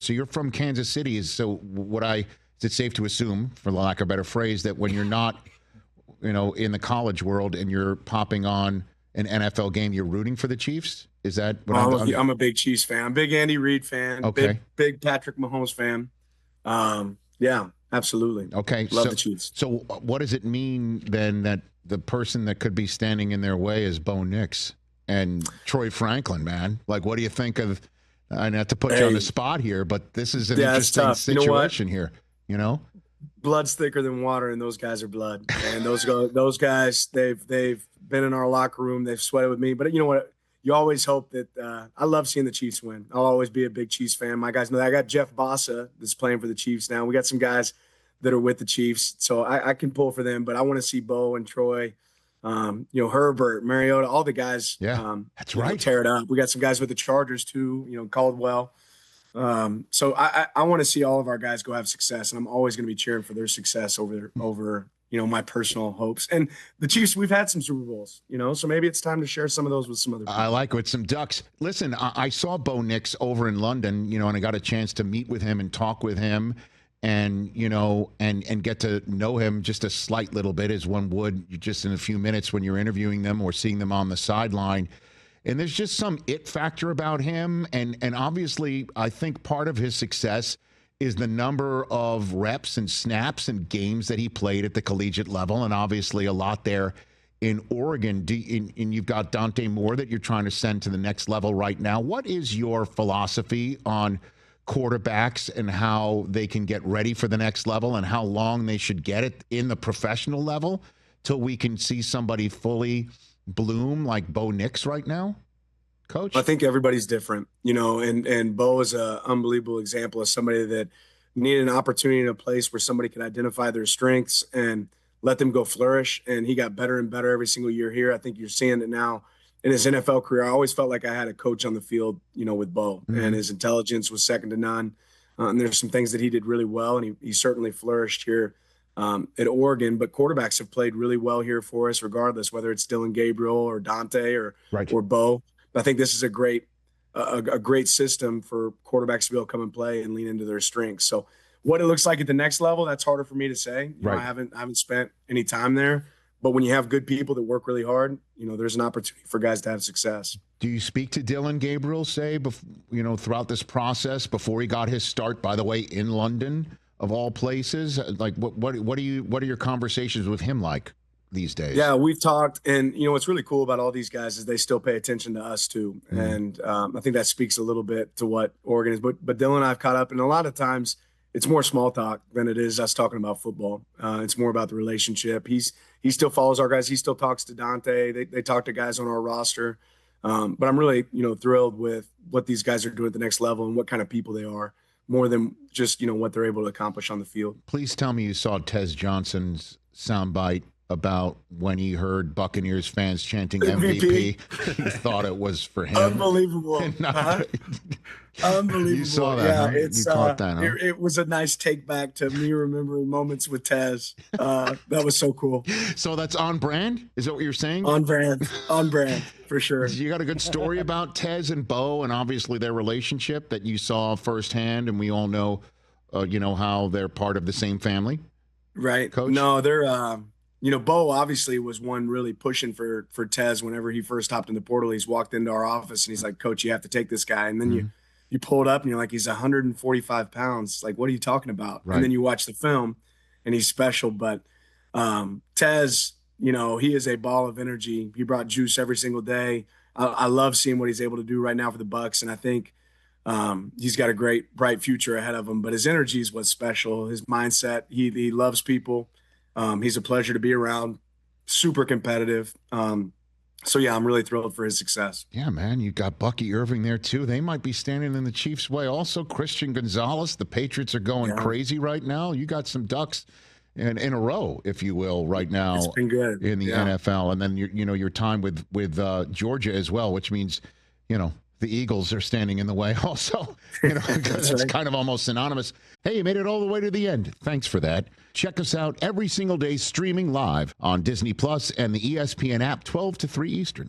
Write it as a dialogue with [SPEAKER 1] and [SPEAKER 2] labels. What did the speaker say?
[SPEAKER 1] So you're from Kansas City. Is it safe to assume, for lack of a better phrase, that when you're not, in the college world and you're popping on an NFL game, you're rooting for the Chiefs? Is that what
[SPEAKER 2] I'm a big Chiefs fan. I'm a big Andy Reid fan.
[SPEAKER 1] Okay.
[SPEAKER 2] Big Patrick Mahomes fan. Yeah, absolutely.
[SPEAKER 1] Okay.
[SPEAKER 2] Love the Chiefs.
[SPEAKER 1] So what does it mean then that the person that could be standing in their way is Bo Nix and Troy Franklin, man? Like, what do you think of, not to put you on the spot here, but this is an interesting situation here,
[SPEAKER 2] Blood's thicker than water, and those guys are blood. And those guys, they've been in our locker room. They've sweated with me. But you know what? You always hope that I love seeing the Chiefs win. I'll always be a big Chiefs fan. My guys know that. I got Jeff Bossa that's playing for the Chiefs now. We got some guys that are with the Chiefs, so I can pull for them. But I want to see Bo and Troy, Herbert, Mariota, all the guys.
[SPEAKER 1] Yeah, that's right.
[SPEAKER 2] Tear it up. We got some guys with the Chargers too. Caldwell. So I want to see all of our guys go have success, and I'm always going to be cheering for their success over my personal hopes. And the Chiefs, we've had some Super Bowls, so maybe it's time to share some of those with some other people.
[SPEAKER 1] I like with some Ducks. Listen, I saw Bo Nix over in London, and I got a chance to meet with him and talk with him and, and get to know him just a slight little bit, as one would just in a few minutes when you're interviewing them or seeing them on the sideline. And there's just some it factor about him. And obviously, I think part of his success is the number of reps and snaps and games that he played at the collegiate level. And obviously a lot there in Oregon. And you've got Dante Moore that you're trying to send to the next level right now. What is your philosophy on quarterbacks and how they can get ready for the next level and how long they should get it in the professional level till we can see somebody fully bloom like Bo Nix right now, Coach?
[SPEAKER 2] I think everybody's different, and Bo is an unbelievable example of somebody that needed an opportunity in a place where somebody could identify their strengths and let them go flourish. And he got better and better every single year here. I think you're seeing it now in his NFL career. I always felt like I had a coach on the field, with Bo, and his intelligence was second to none. And there's some things that he did really well, and he certainly flourished here at Oregon. But quarterbacks have played really well here for us, regardless, whether it's Dylan Gabriel or Dante or Bo. I think this is a great system for quarterbacks to be able to come and play and lean into their strengths. So what it looks like at the next level, that's harder for me to say. I haven't spent any time there. But when you have good people that work really hard, there's an opportunity for guys to have success.
[SPEAKER 1] Do you speak to Dylan Gabriel, say, throughout this process before he got his start, by the way, in London, of all places? Like, what are your conversations with him like these days?
[SPEAKER 2] Yeah, we've talked, and what's really cool about all these guys is they still pay attention to us too, and I think that speaks a little bit to what Oregon is. But Dylan and I've caught up, and a lot of times it's more small talk than it is us talking about football. It's more about the relationship. He still follows our guys. He still talks to Dante. They talk to guys on our roster. But I'm really thrilled with what these guys are doing at the next level and what kind of people they are, more than just what they're able to accomplish on the field.
[SPEAKER 1] Please tell me you saw Tez Johnson's soundbite about when he heard Buccaneers fans chanting MVP. He thought it was for him.
[SPEAKER 2] Unbelievable. Unbelievable.
[SPEAKER 1] You saw that,
[SPEAKER 2] yeah,
[SPEAKER 1] huh? You caught that, huh?
[SPEAKER 2] It was a nice take back to me remembering moments with Tez. That was so cool.
[SPEAKER 1] So that's on brand? Is that what you're saying?
[SPEAKER 2] On brand, for sure.
[SPEAKER 1] You got a good story about Tez and Bo and obviously their relationship that you saw firsthand, and we all know, how they're part of the same family?
[SPEAKER 2] Right.
[SPEAKER 1] Coach?
[SPEAKER 2] No, they're Bo obviously was one really pushing for Tez whenever he first hopped in the portal. He's walked into our office and he's like, Coach, you have to take this guy. And then you pull it up and you're like, he's 145 pounds. Like, what are you talking about? Right. And then you watch the film and he's special. But Tez, he is a ball of energy. He brought juice every single day. I love seeing what he's able to do right now for the Bucs. And I think he's got a great, bright future ahead of him. But his energy is what's special. His mindset, he loves people. He's a pleasure to be around, super competitive. So, yeah, I'm really thrilled for his success.
[SPEAKER 1] Yeah, man, you got Bucky Irving there, too. They might be standing in the Chiefs' way. Also, Christian Gonzalez, the Patriots are going crazy right now. You got some Ducks in a row, if you will, right now.
[SPEAKER 2] It's been good.
[SPEAKER 1] In the NFL. And then, your time with Georgia as well, which means, the Eagles are standing in the way also. That's kind of almost synonymous. Hey, you made it all the way to the end. Thanks for that. Check us out every single day streaming live on Disney Plus and the ESPN app 12 to 3 Eastern.